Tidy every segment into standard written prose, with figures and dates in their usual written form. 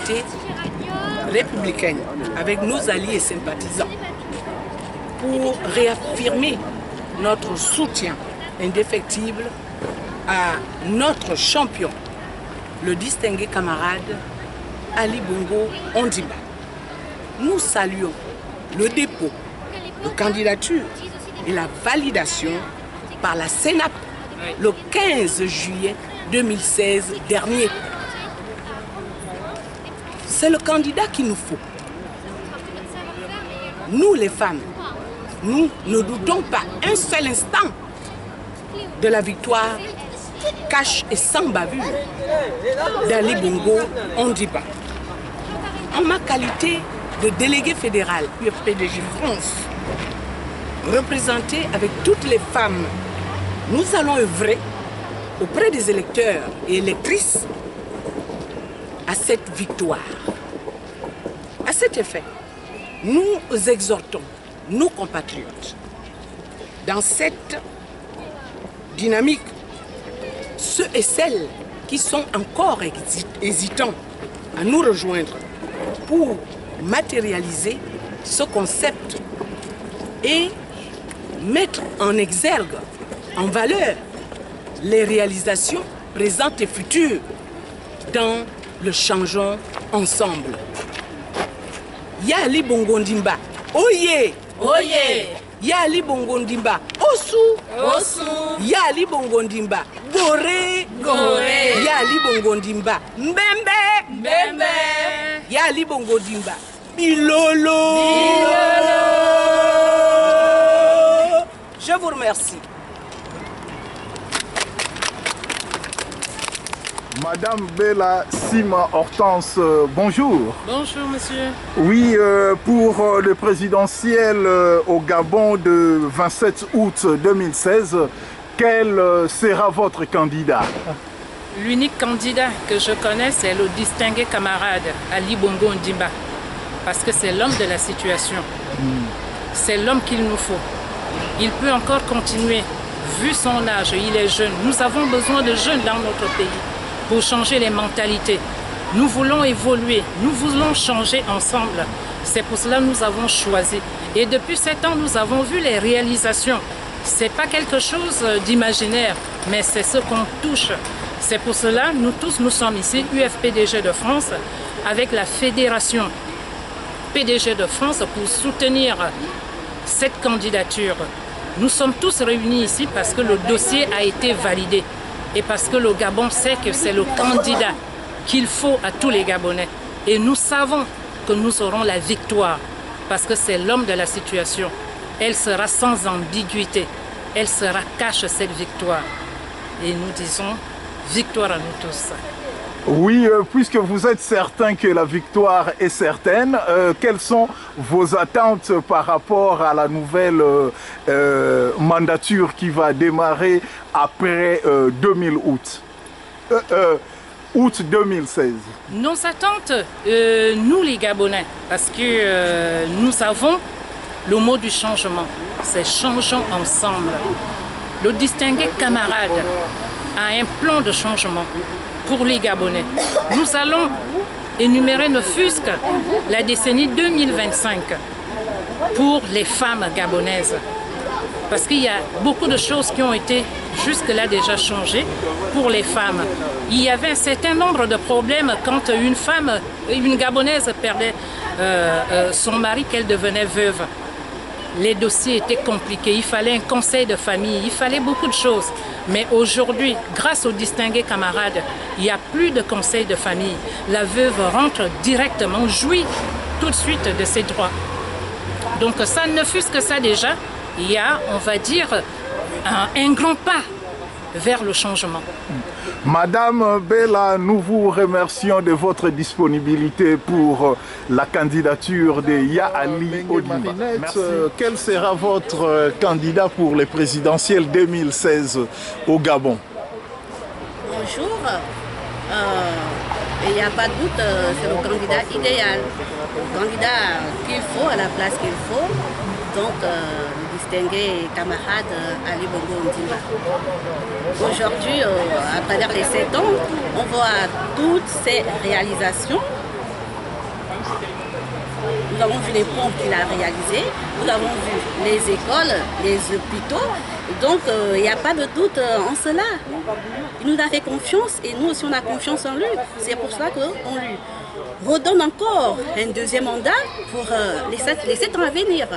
unité républicaine avec nos alliés et sympathisants pour réaffirmer notre soutien indéfectible à notre champion, le distingué camarade Ali Bongo Ondimba. Nous saluons le dépôt de candidature et la validation par la CENAP le 15 juillet 2016 dernier. C'est le candidat qu'il nous faut. Nous les femmes, nous ne doutons pas un seul instant de la victoire cash et sans bavure d'Ali Bongo Ondimba. En ma qualité de délégué fédéral UFPDJ France, représenté avec toutes les femmes, nous allons œuvrer auprès des électeurs et électrices à cette victoire. À cet effet, nous exhortons nos compatriotes dans cette dynamique, ceux et celles qui sont encore hésitants à nous rejoindre pour matérialiser ce concept et mettre en exergue, en valeur, les réalisations présentes et futures dans le changeons ensemble. Ya Ali Bongo Ondimba, oye! Oye! Ya Ali Bongo Ondimba, osu! Osu! Ya Ali Bongo Ondimba, gore! Gore! Ya Ali Bongo Ondimba, mbembe! Mbembe! Ya Ali Bongo Ondimba, bilolo! Bilolo! Je vous remercie. Madame Bella Sima Hortense, bonjour. Bonjour, monsieur. Oui, pour le présidentiel au Gabon de 27 août 2016, quel sera votre candidat? L'unique candidat que je connais, c'est le distingué camarade Ali Bongo Ondimba. Parce que c'est l'homme de la situation. C'est l'homme qu'il nous faut. Il peut encore continuer. Vu son âge, il est jeune. Nous avons besoin de jeunes dans notre pays pour changer les mentalités. Nous voulons évoluer, nous voulons changer ensemble. C'est pour cela que nous avons choisi. Et depuis 7 ans, nous avons vu les réalisations. Ce n'est pas quelque chose d'imaginaire, mais c'est ce qu'on touche. C'est pour cela que nous tous, nous sommes ici, UFPDG de France, avec la Fédération PDG de France pour soutenir cette candidature. Nous sommes tous réunis ici parce que le dossier a été validé. Et parce que le Gabon sait que c'est le candidat qu'il faut à tous les Gabonais. Et nous savons que nous aurons la victoire parce que c'est l'homme de la situation. Elle sera sans ambiguïté. Elle sera cache cette victoire. Et nous disons victoire à nous tous. Oui, puisque vous êtes certain que la victoire est certaine, quelles sont vos attentes par rapport à la nouvelle mandature qui va démarrer après 2000 août, août 2016? Nos attentes, nous les Gabonais, parce que nous avons le mot du changement, c'est changeons ensemble. Le distingué camarade a un plan de changement pour les Gabonais. Nous allons énumérer ne fût-ce que la décennie 2025 pour les femmes gabonaises. Parce qu'il y a beaucoup de choses qui ont été jusque-là déjà changées pour les femmes. Il y avait un certain nombre de problèmes quand une femme, une Gabonaise perdait son mari, qu'elle devenait veuve. Les dossiers étaient compliqués, il fallait un conseil de famille, il fallait beaucoup de choses. Mais aujourd'hui, grâce aux distingués camarades, il n'y a plus de conseil de famille. La veuve rentre directement, jouit tout de suite de ses droits. Donc ça ne fût-ce que ça déjà, il y a, on va dire, un grand pas vers le changement. Madame Bella, nous vous remercions de votre disponibilité pour la candidature de Ya Ali Ondimba. Quel sera votre candidat pour les présidentielles 2016 au Gabon? Bonjour. Il n'y a pas de doute, c'est le candidat idéal. Le candidat qu'il faut, à la place qu'il faut. Donc, le distingué camarade Ali Bongo Ondimba. Aujourd'hui, à travers les 7 ans, on voit toutes ces réalisations Nous avons vu les ponts qu'il a réalisés, nous avons vu les écoles, les hôpitaux. Donc il n'y a pas de doute en cela. Il nous a fait confiance et nous aussi on a confiance en lui. C'est pour cela qu'on lui redonne encore un deuxième mandat pour les 7 ans à venir.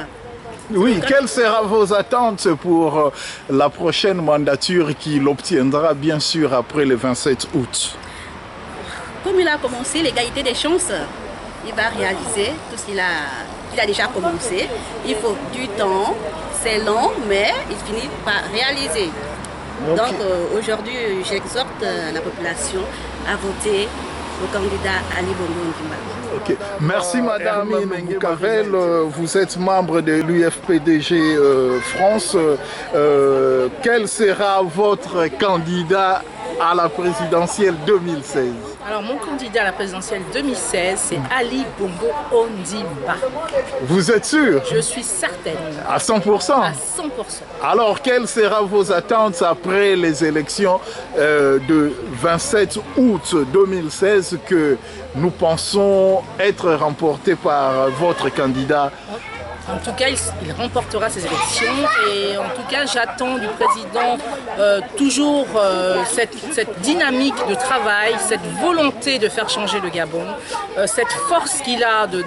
Oui, quelles seront vos attentes pour la prochaine mandature qu'il obtiendra bien sûr après le 27 août? Comme il a commencé l'égalité des chances, il va réaliser tout ce qu'il a déjà commencé. Il faut du temps, c'est long, mais il finit par réaliser. Okay. Donc aujourd'hui, j'exhorte la population à voter le candidat Ali Bongo Ondimba. Okay. Merci Madame Mboukavel, vous êtes membre de l'UFPDG France. Quel sera votre candidat à la présidentielle 2016? Alors mon candidat à la présidentielle 2016, c'est Ali Bongo Ondimba. Vous êtes sûr? Je suis certaine. À 100%? À 100%. Alors quelles seront vos attentes après les élections de 27 août 2016 que nous pensons être remportées par votre candidat? En tout cas, il remportera ces élections et en tout cas, j'attends du président toujours cette dynamique de travail, cette volonté de faire changer le Gabon, cette force qu'il a de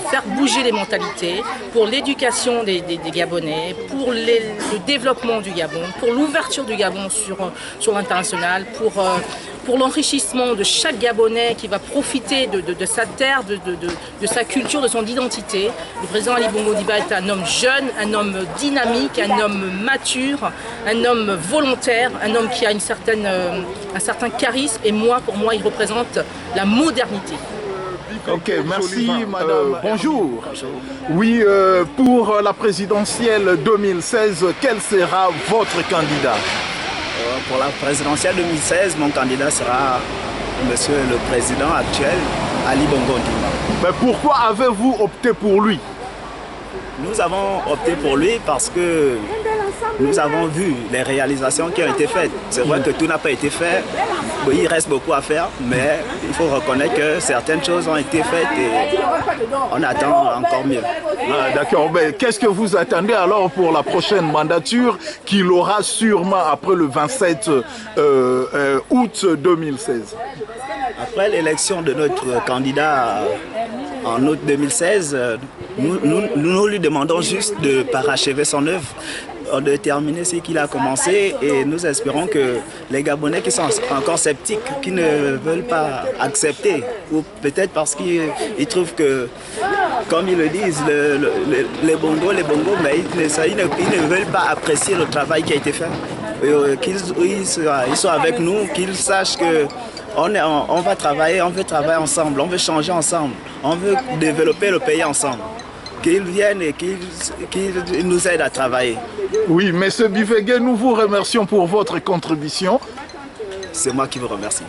faire bouger les mentalités pour l'éducation des Gabonais, pour le développement du Gabon, pour l'ouverture du Gabon sur l'international, pour l'enrichissement de chaque Gabonais qui va profiter de sa terre, de sa culture, de son identité. Le président Ali Bongo Ondimba est un homme jeune, un homme dynamique, un homme mature, un homme volontaire, un homme qui a un certain charisme et pour moi, il représente la modernité. Ok, merci Madame. Bonjour. Oui, pour la présidentielle 2016, quel sera votre candidat? Pour la présidentielle 2016, mon candidat sera Monsieur le Président actuel, Ali Bongo Ondimba. Mais pourquoi avez-vous opté pour lui? Nous avons opté pour lui parce que nous avons vu les réalisations qui ont été faites. C'est vrai que tout n'a pas été fait, il reste beaucoup à faire, mais il faut reconnaître que certaines choses ont été faites et on attend encore mieux. Ah, d'accord, mais qu'est-ce que vous attendez alors pour la prochaine mandature qu'il aura sûrement après le 27 août 2016? Après l'élection de notre candidat en août 2016, nous lui demandons juste de parachever son œuvre, de terminer ce qu'il a commencé et nous espérons que les Gabonais qui sont encore sceptiques, qui ne veulent pas accepter, ou peut-être parce qu'ils trouvent que, comme ils le disent, les bongos, mais ils ne veulent pas apprécier le travail qui a été fait, qu'ils soient avec nous, qu'ils sachent que on va travailler, on veut travailler ensemble, on veut changer ensemble, on veut développer le pays ensemble. Qu'ils viennent et qu'ils nous aident à travailler. Oui, M. Biveghe, nous vous remercions pour votre contribution. C'est moi qui vous remercie.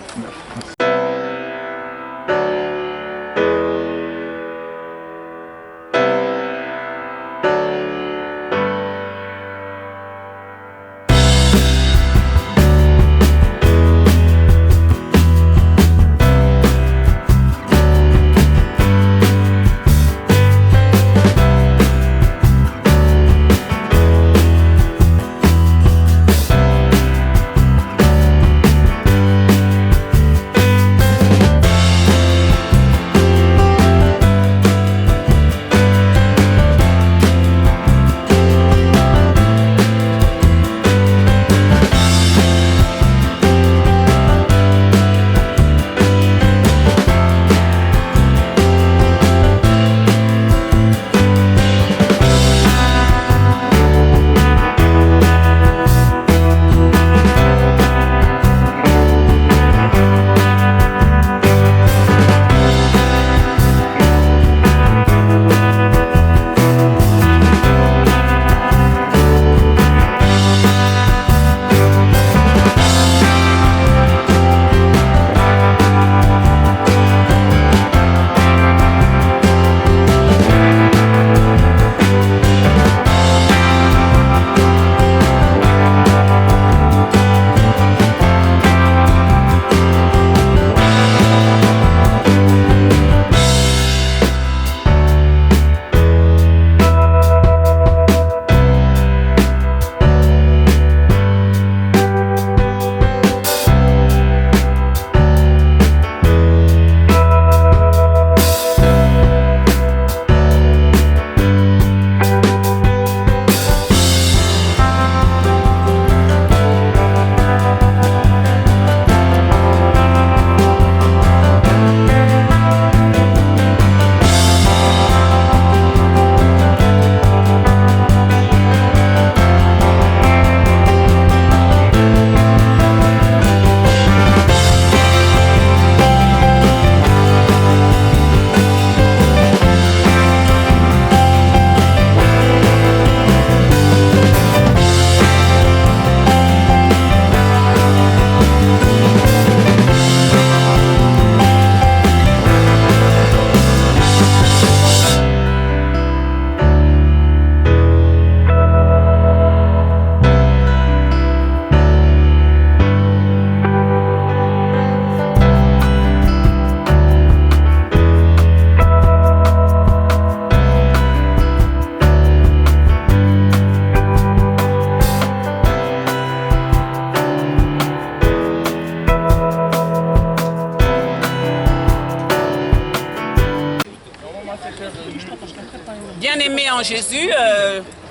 en Jésus,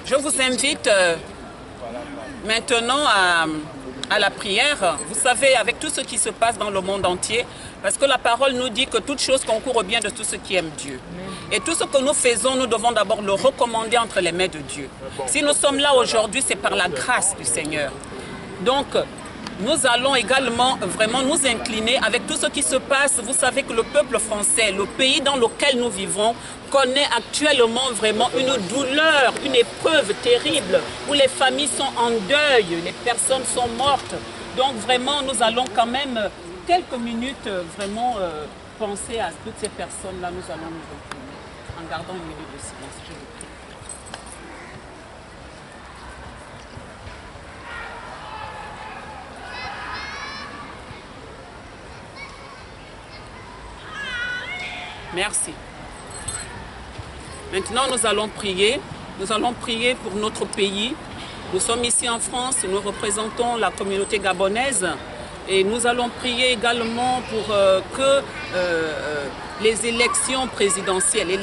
je vous invite maintenant à la prière. Vous savez, avec tout ce qui se passe dans le monde entier, parce que la parole nous dit que toute chose concourt au bien de tous ceux qui aiment Dieu. Et tout ce que nous faisons, nous devons d'abord le recommander entre les mains de Dieu. Si nous sommes là aujourd'hui, c'est par la grâce du Seigneur. Donc, nous allons également vraiment nous incliner avec tout ce qui se passe. Vous savez que le peuple français, le pays dans lequel nous vivons, connaît actuellement vraiment une douleur, une épreuve terrible, où les familles sont en deuil, les personnes sont mortes. Donc vraiment, nous allons quand même quelques minutes vraiment penser à toutes ces personnes-là. Nous allons nous incliner en gardant une minute de silence. Je vous prie. Merci. Maintenant, nous allons prier. Nous allons prier pour notre pays. Nous sommes ici en France, nous représentons la communauté gabonaise et nous allons prier également pour que les élections présidentielles,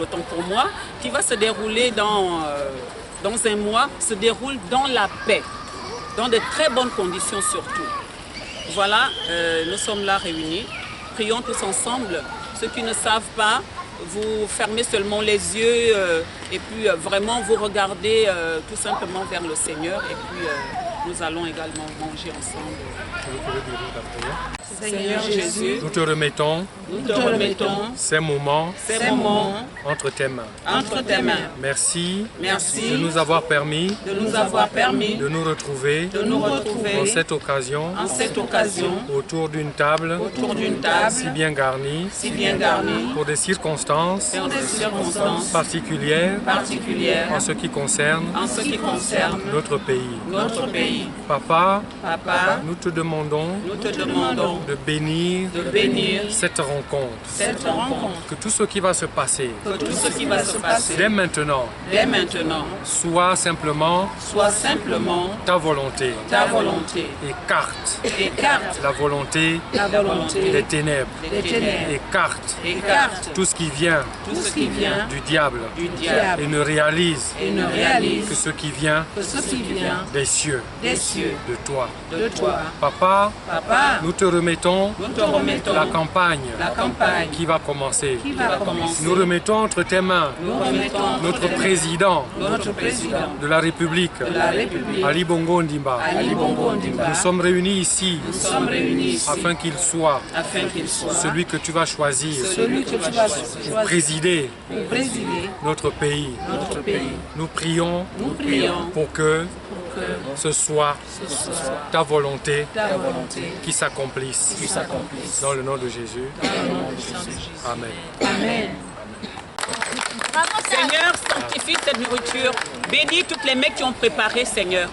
autant pour moi, qui va se dérouler dans un mois, se déroulent dans la paix, dans de très bonnes conditions surtout. Voilà, nous sommes là réunis. Prions tous ensemble. Ceux qui ne savent pas, vous fermez seulement les yeux et puis vraiment vous regardez tout simplement vers le Seigneur et puis nous allons également manger ensemble. Seigneur Jésus, nous te remettons ces moments entre tes mains. Merci de nous avoir permis de nous retrouver en cette occasion autour d'une table si bien garnie pour des circonstances particulières en ce qui concerne notre pays. Papa, nous te demandons de bénir cette rencontre. Que tout ce qui va se passer dès maintenant soit simplement ta volonté. Écarte la volonté des ténèbres. Écarte tout ce qui vient du diable et ne réalise que ce qui vient des cieux, de toi. Papa, nous te remettons la campagne qui va commencer. Nous remettons entre tes mains notre président de la République, Ali Bongo Ondimba. Nous sommes réunis ici afin qu'il soit celui que tu vas choisir pour présider notre pays. Nous prions pour que ce soit ta volonté qui s'accomplisse. Dans le nom de Jésus. Amen. Seigneur, sanctifie cette nourriture. Bénis toutes les mecs qui ont préparé, Seigneur.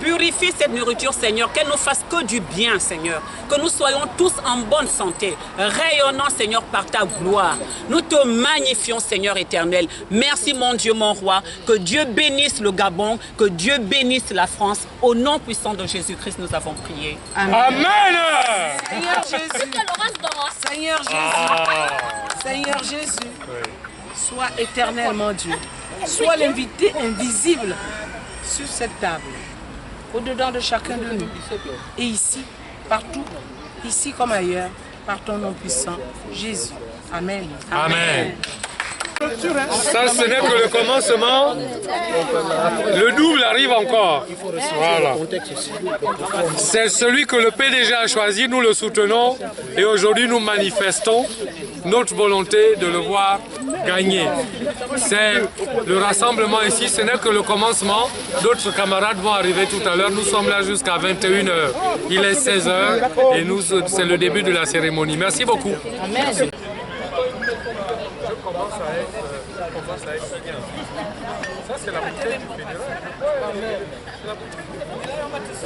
Purifie cette nourriture, Seigneur, qu'elle ne fasse que du bien, Seigneur. Que nous soyons tous en bonne santé, rayonnant, Seigneur, par ta gloire. Nous te magnifions, Seigneur éternel. Merci, mon Dieu, mon roi. Que Dieu bénisse le Gabon, que Dieu bénisse la France. Au nom puissant de Jésus-Christ, nous avons prié. Amen. Seigneur Jésus. Seigneur Jésus. Sois éternellement Dieu. Sois l'invité invisible sur cette table. Au-dedans de chacun de nous. Et ici, partout, ici comme ailleurs, par ton nom puissant, Jésus. Amen. Amen. Ça, ce n'est que le commencement. Le double arrive encore. Voilà. C'est celui que le PDG a choisi, nous le soutenons. Et aujourd'hui, nous manifestons notre volonté de le voir gagner. C'est le rassemblement ici, ce n'est que le commencement. D'autres camarades vont arriver tout à l'heure. Nous sommes là jusqu'à 21 h. Il est 16 h et c'est le début de la cérémonie. Merci beaucoup. Amen. Ça va être bien. Ça, c'est la bouteille du fédéral.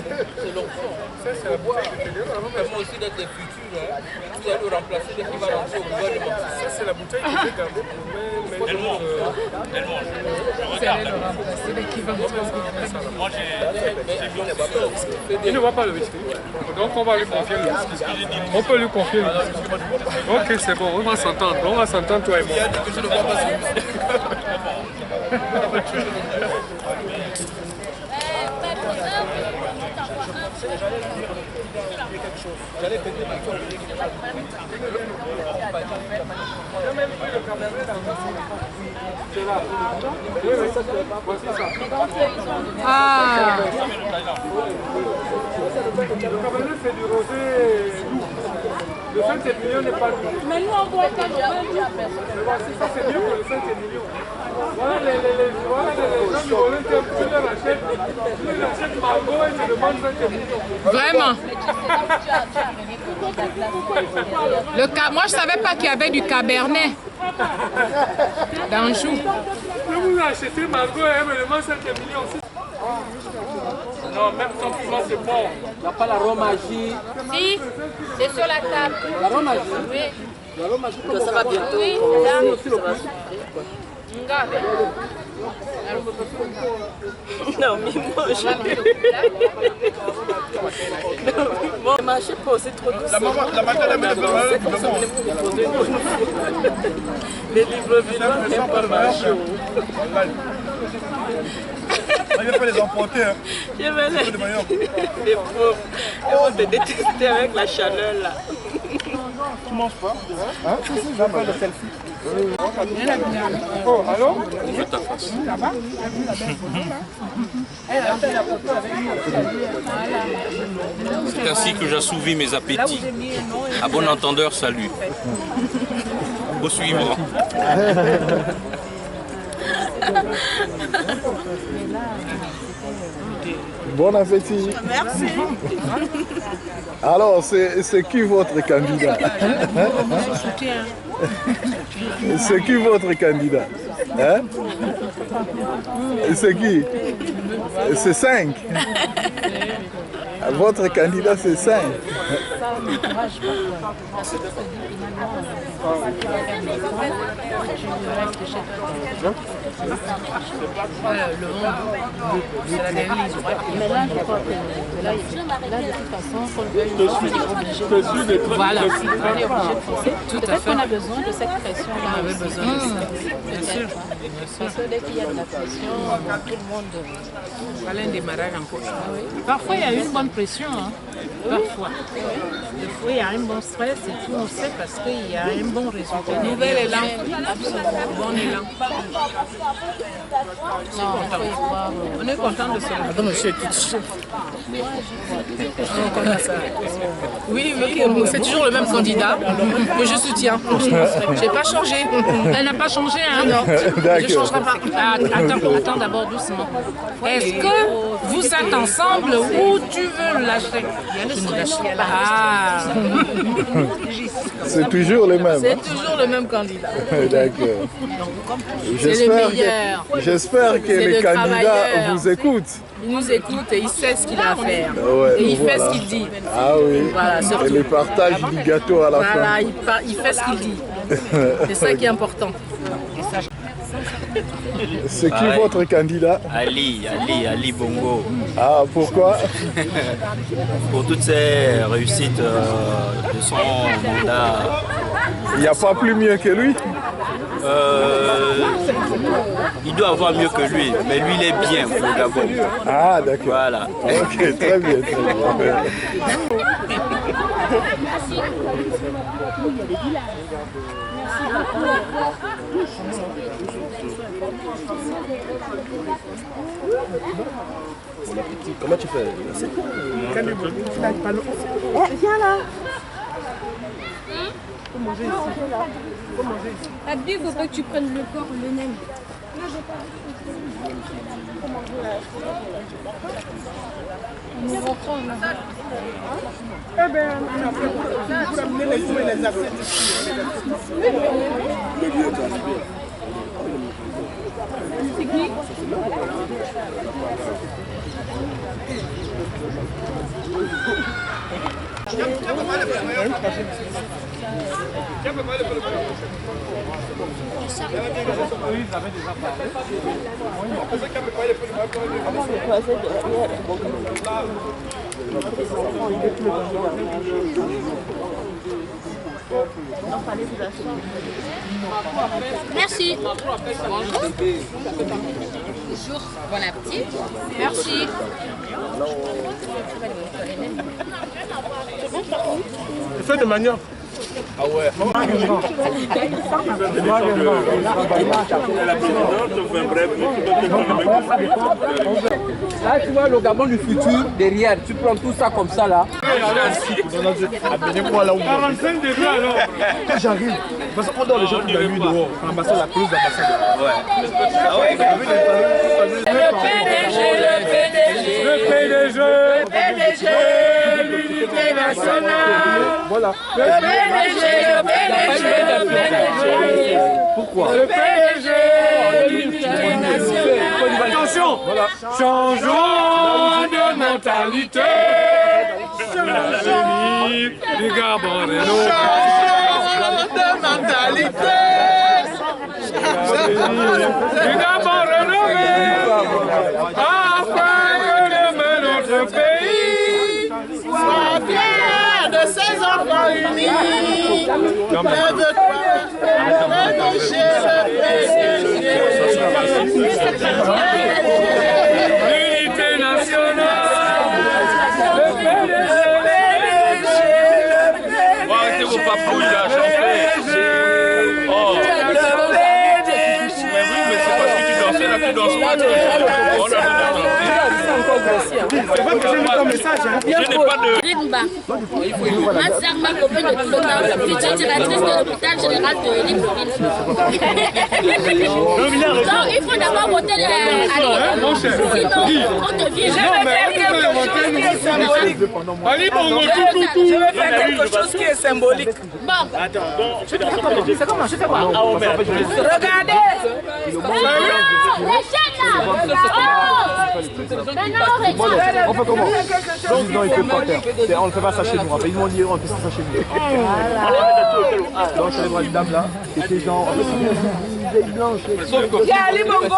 C'est l'option. Ça, c'est la bouteille de Téléo. Ça permet aussi d'être les futurs. Vous allez le remplacer dès qu'il va rentrer au gouvernement. Ça, c'est la bouteille que j'ai gardée pour mes... Elle mange. Elle mange. Vous allez le remplacer dès qu'il va rentrer au gouvernement. Moi, j'ai... Il ne voit pas le whisky. Donc, on va lui confier le whisky. On peut lui confier le whisky. Ok, c'est bon. On va s'entendre. On va s'entendre, toi et moi. Je ne vois pas ce whisky. J'allais péter ma gueule. C'est là. Oui, mais ça, c'est pas voici ça. Ah. Le cabernet, c'est du rosé doux. Le 5 n'est pas doux. Mais nous, on doit pas le voici, ça, c'est mieux que le 5 millions. Voilà les gens du Olympique, tu leur achètes Margot et tu demandes 5 millions. Vraiment. Moi, je ne savais pas qu'il y avait du cabernet d'Anjou. Je vous ai acheté Margot et elle me demande 5 millions aussi. Non, même sans piment, c'est bon. Il n'y a pas l'aromagie. Si, c'est sur la table. L'aromagie? Oui. L'aromagie, ça va bientôt. Oui, non, mais moi, je bon, le marché pas aussi trop douce. La madame est comme ça, les livres vivants n'aiment pas le marché. Il va les emporter. Hein. Je vais les pauvres. Ils vont te détester avec la chaleur là. Tu manges pas? Hein? J'appelle le selfie. Oh, allô? Je ta face. C'est ainsi que j'assouvis mes appétits. À bon entendeur, salut. Au suivant. Bon appétit. Merci. Alors, c'est qui votre candidat? C'est qui votre candidat? Hein? C'est qui? C'est 5. Votre candidat, c'est 5. Mais là, je crois que là, de toute façon, qu'on veut obligé. Voilà, on est obligé de forcer. Peut-être qu'on a besoin de cette pression-là. On avait besoin de ça. Bien sûr. Parce que dès qu'il y a de la pression, tout le monde. Voilà un démarrage encore. Parfois, il y a une bonne pression. Hein. Parfois. Des fois, il y a un bon stress et tout, on sait parce qu'il y a un bon résultat. Nouvel élan. Absolument. Bon élan. On est content de cela. Attends, monsieur, tout de suite. Oui, c'est toujours le même candidat que je soutiens. Je n'ai pas changé. Elle n'a pas changé, hein? Non, je ne changerai pas. Attends d'abord doucement. Est-ce que vous êtes ensemble ou tu veux lâcher? Ah. C'est toujours le même. C'est toujours le même candidat. D'accord. C'est le meilleur. J'espère que les candidats vous écoutent. Il nous écoute et il sait ce qu'il a à faire. Ouais, et il voilà. fait ce qu'il dit. Ah oui. Voilà, surtout. Et le partage du gâteau à la fin. Voilà, il fait ce qu'il dit. C'est ça qui est important. C'est qui votre candidat? Ali Bongo. Ah, pourquoi? Pour toutes ces réussites de son mandat. Il n'y a pas plus mieux que lui? Il doit avoir mieux que lui, mais lui il est bien pour le Gabon. Ah, d'accord. Voilà. Ok, très bien, très bien. Comment tu fais? Viens là. Abdi, il faut pas que tu prennes le corps, le naine. Nous rentrons là. Eh bien, vous amenez les sous et les assiettes. C'est qui? Merci. Bonjour, bon appétit. Merci. Fais de manière. Ah ouais. Là, tu vois le Gabon du futur derrière. Tu prends tout ça comme ça là. Amenez-moi là où 45 degrés alors. Quand j'arrive, parce qu'on dort les gens qui dorment dehors. L'ambassade, la police d'ambassade. Ouais. Ah ouais. Le PDG, l'unité nationale. Voilà. Le PDG. Pourquoi? Le PDG, l'unité nationale. Attention, voilà. Changeons de mentalité. Changeons du Gabon rénové. Changeons de mentalité. Du Gabon rénové. Afin que demain notre pays soit fier de ses enfants unis. Lève-toi, l'unité nationale. Arrêtez vos papouilles là, chantez. Oh. Mais oui, mais c'est parce que tu dansais là, tu danses pas. Oh là là là. Je n'ai pas de... Rimba. Ma sœur, ma copine de tout le temps, future directrice de l'hôpital général de l'île-Floride. Donc, il faut d'abord voter Ali. Sinon, on te vient. Je vais faire quelque chose qui est symbolique. Ali Bongo, tout. Je vais faire quelque chose qui est symbolique. Bon. Attends, donc, c'est comment? Je fais quoi? Regardez. Les chaînes là. Maintenant, on regarde. On fait comment? Non, il ne peut pas faire. On ne fait pas ça chez nous. Ils m'ont dit on fait ça chez nous. Donc, c'est les bras de dame là. Et ces gens. Il y a Ali Bongo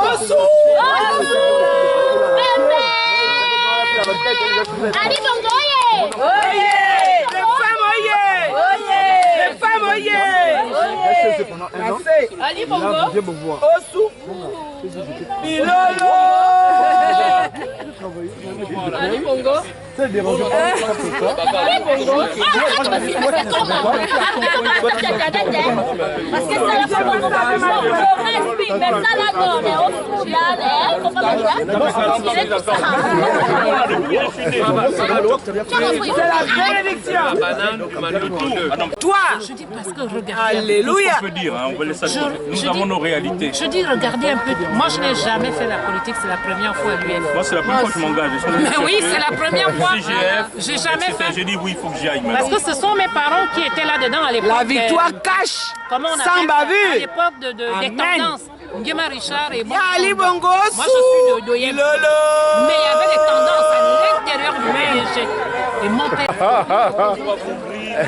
Ali Bongo, les femmes, Resté pendant un an. Ali Bongo, Osu. Bilolo. Ali Bongo. C'est dérangé pas. Ali Bongo. Parce que ça la fait le respect, mais ça la donne au social, C'est la bénédiction. Toi, Je dis parce que regardez. Alléluia. On peut dire, hein, on va laisser ça. Nous avons nos réalités. Je dis, regardez un peu. Moi, je n'ai jamais fait la politique, c'est la première fois à l'UF. Moi, c'est la première fois que je m'engage. Mais oui, c'est la première fois. J'ai jamais fait. J'ai dit oui, il faut que j'y aille Parce maintenant. que ce sont mes parents qui étaient là-dedans à l'époque. La victoire cache sans bavure. À l'époque des tendances. Nguema Richard et moi. Ali Bongo. Moi, je suis de Doyen. Mais il y avait des tendances à l'intérieur du PDG. Et mon père.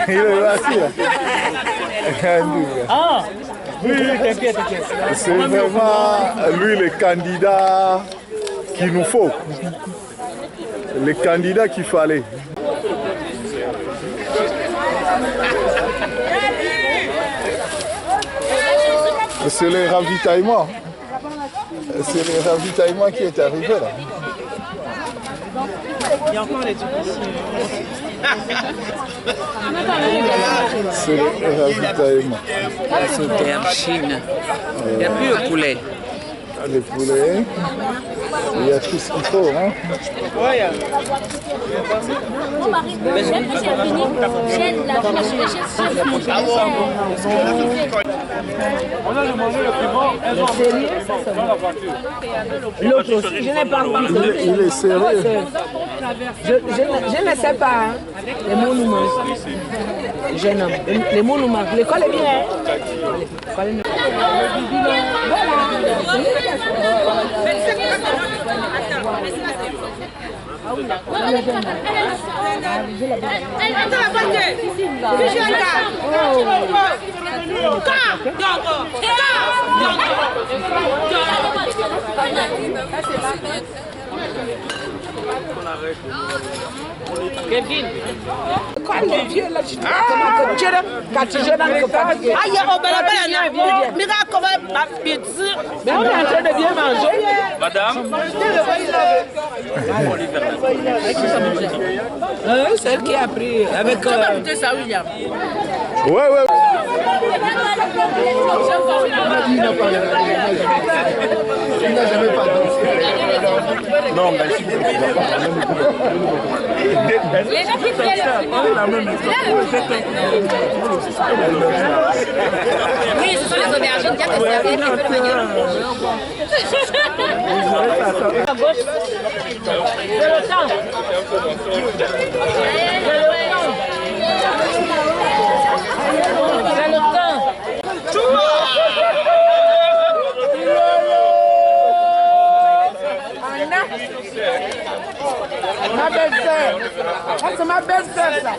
Il est là, si. Ah, oui, t'inquiète. C'est vraiment lui le candidat qu'il nous faut. Le candidat qu'il fallait. C'est le ravitaillement. C'est le ravitaillement qui est arrivé là. Il y a encore les C'est le ravitaillement. C'était en Chine. Il n'y a plus de poulet. Les poulets. Il y a tout ce qu'il faut. Hein? On a demandé le piment, elles ont dans la voiture. L'autre aussi, je n'ai pas encore. Il est sérieux. Je ne sais pas. Hein. Les mots nous manquent. Jeune homme. Les mots nous manquent. L'école est bien. L'école est bien. Kevin. Quand les vieux là, tu te quand tu jeune, aïe, on va la mais comment mais on est en train de bien manger. Madame. C'est elle qui a pris avec ça, William. Ouais. Il n'a jamais pas dansé. Non, mais Les gens qui prennent la même histoire. Oui, ce sont les aubergines qui ont servi qui veulent À gauche. C'est le temps. C'est le temps. Ma belle-sœur. Ah, c'est ma belle-sœur, ça.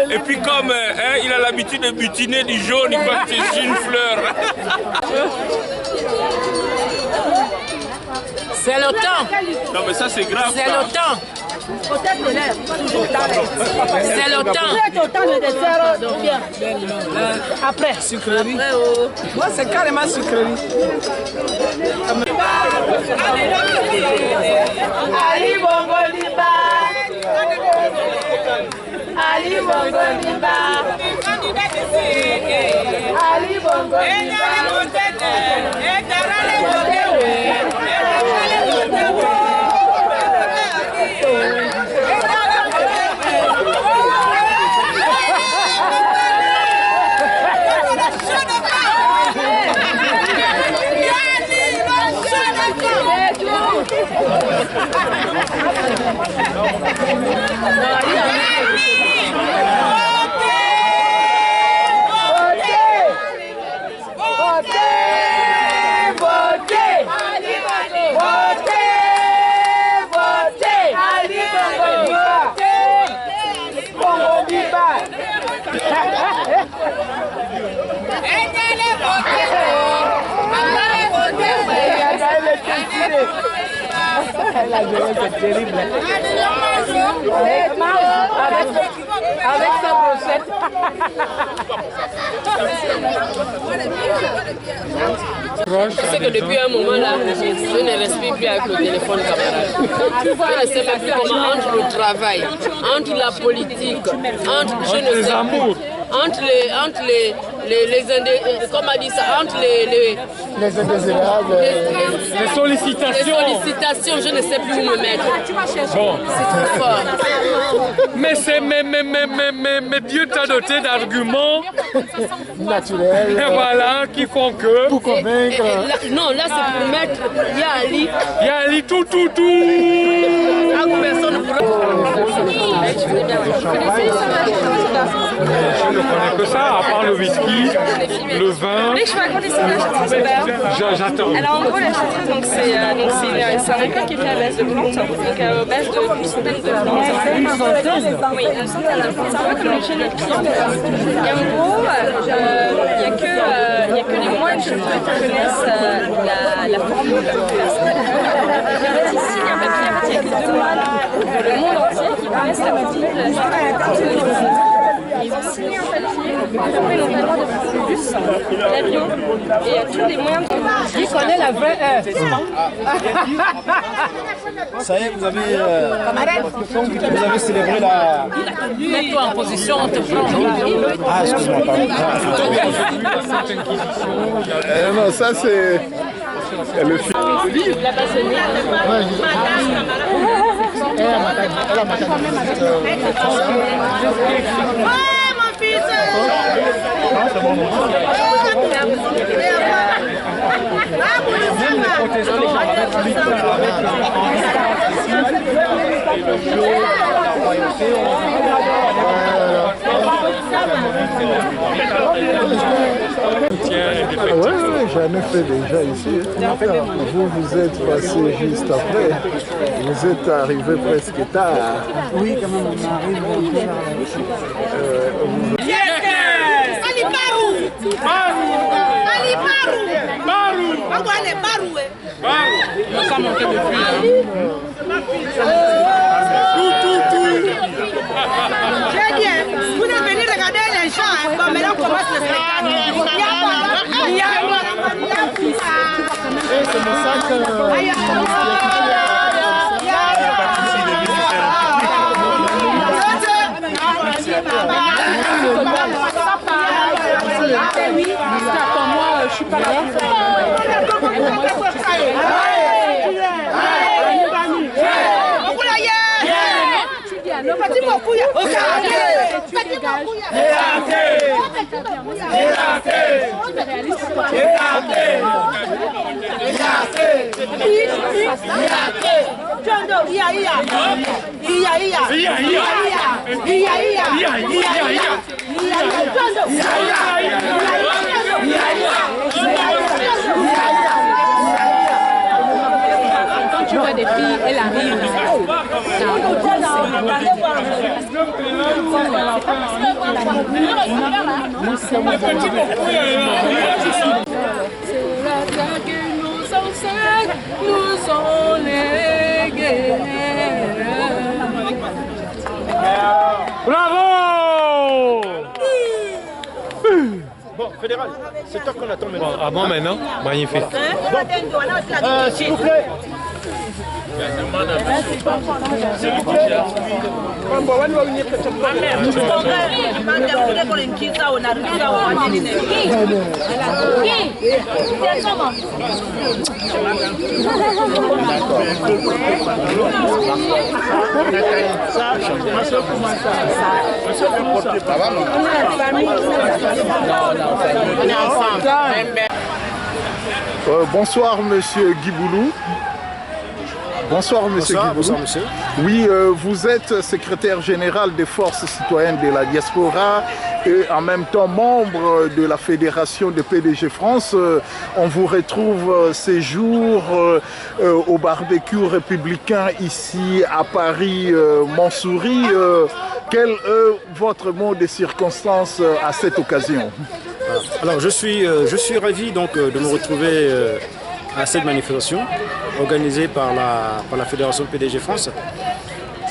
Et puis comme il a l'habitude de butiner du jaune, il croit que c'est une fleur. C'est le temps. Non mais ça c'est grave. C'est le temps. C'est le temps. Après, sucrerie. Moi, c'est carrément sucrerie. Ali Bongo Liba. Ali Bongo Liba. Ali Bongo Liba. La jeunesse est terrible. Avec sa brochette. C'est que depuis un moment là, je ne respire plus avec le téléphone camarade. Je ne sais même plus comment, entre le travail, entre la politique, entre je ne sais plus, entre les sollicitations. Je ne sais plus où me mettre. Bon. C'est trop fort. Mais Dieu t'a doté d'arguments naturels. Voilà, qui font que. Pour convaincre. Non, là c'est pour mettre Yali. Yali, tout. Personne ne pourra. Je ne connais que ça, à part le whisky, le vin. Je vais raconter ça, J'attends. Alors en gros, la chartreuse, c'est un alcool qui est fait à base de plantes, donc à base d'une centaine de plantes. Une centaine? Oui, une centaine de plantes. C'est un peu comme une chaîne de clients. Et en gros, il n'y a que les moines qui connaissent la formule. En fait, ici, il y a que 2 moines dans le monde entier qui connaissent la formule. Ils ont signé un papier, après ils n'ont pas le droit de prendre le bus, l'avion et tous les moyens de... Qui connaît la vraie heure? Ça y est, vous avez célébré la... Mets-toi en position, on te prend. Ah, excuse-moi, pardon. Non, ça c'est... Le film. Il a pas sonné. Oui, j'en ai fait déjà ici. Vous êtes passé juste après. Vous êtes arrivé presque tard. Oui, quand même, on arrive. Ali Barou! Ali Barou! Barou! Allez, Barou! Barou! On s'est monté depuis. Tout! Très bien. Vous êtes venus regarder les gens, comme maintenant commence le spectacle. C'est pour ça que... Moi, je suis pas là. Quand tu vois des filles, elles arrivent. C'est la terre que nos ancêtres nous ont léguée. Bravo! Bon, fédéral, c'est toi qu'on attend maintenant. Ah bon, maintenant? Magnifique. S'il vous plaît. Bonsoir, monsieur Guiboulou. Bonsoir, monsieur Guiboulou. Bonsoir, monsieur. Oui, vous êtes secrétaire général des forces citoyennes de la diaspora et en même temps membre de la Fédération de PDG France. On vous retrouve ces jours au barbecue républicain ici à Paris, Montsouris. Quel est votre mot de circonstance à cette occasion? Alors, je suis ravi donc, de me retrouver à cette manifestation organisée par la Fédération PDG France.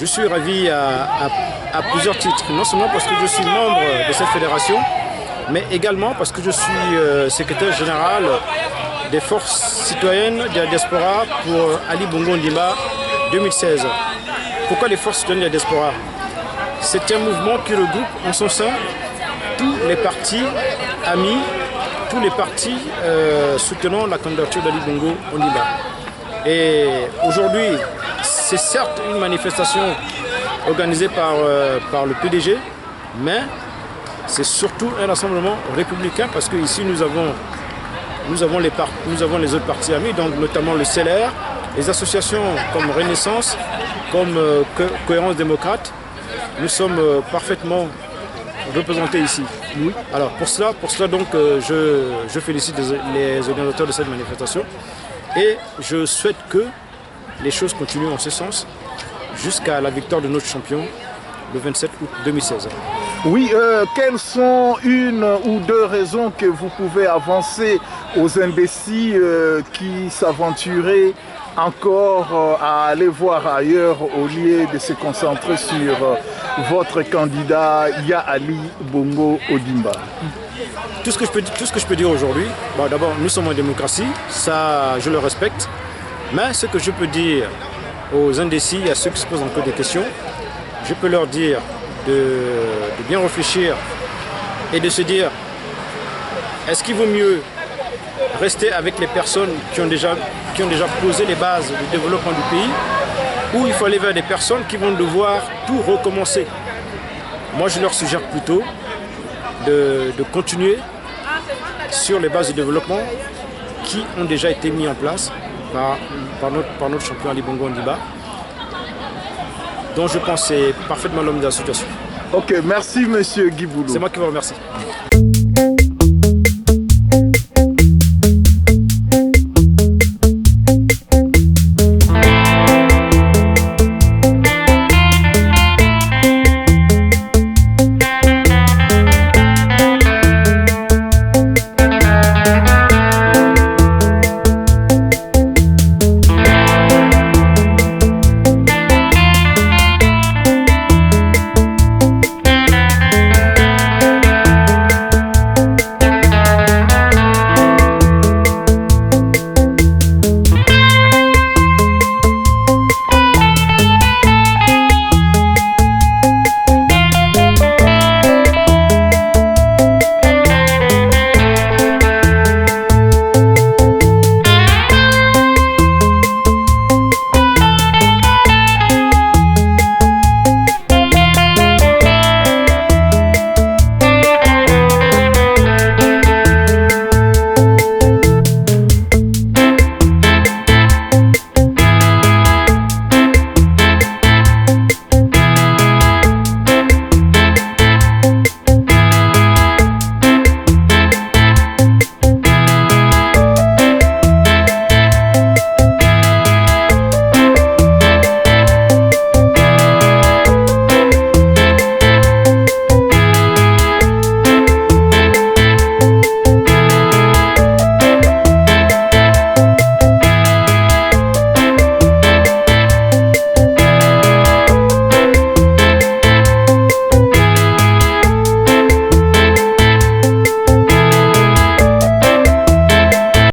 Je suis ravi à plusieurs titres, non seulement parce que je suis membre de cette fédération, mais également parce que je suis secrétaire général des forces citoyennes de la diaspora pour Ali Bongo Ondimba 2016. Pourquoi les forces citoyennes de la diaspora? C'est un mouvement qui regroupe en son sein tous les partis amis, tous les partis soutenant la candidature d'Ali Bongo Ondimba. Et aujourd'hui, c'est certes une manifestation organisée par le PDG, mais c'est surtout un rassemblement républicain parce qu'ici nous avons les autres partis amis, donc notamment le CLR, les associations comme Renaissance, comme Cohérence démocrate. Nous sommes parfaitement représentés ici. Oui. Alors pour cela donc, je félicite les organisateurs de cette manifestation et je souhaite que les choses continuent en ce sens jusqu'à la victoire de notre champion le 27 août 2016. Oui, quelles sont une ou deux raisons que vous pouvez avancer aux indécis qui s'aventuraient encore à aller voir ailleurs au lieu de se concentrer sur votre candidat Yaali Bongo Ondimba? Tout ce que je peux dire aujourd'hui, bon, d'abord nous sommes en démocratie, ça je le respecte, mais ce que je peux dire aux indécis, à ceux qui se posent encore des questions, je peux leur dire de bien réfléchir et de se dire est-ce qu'il vaut mieux rester avec les personnes qui ont déjà posé les bases du développement du pays, ou il faut aller vers des personnes qui vont devoir tout recommencer. Moi, je leur suggère plutôt de continuer sur les bases du développement qui ont déjà été mis en place par notre champion Ali Bongo Ondimba, dont je pense c'est parfaitement l'homme de la situation. Ok, merci Monsieur Guy Boulou. C'est moi qui vous remercie.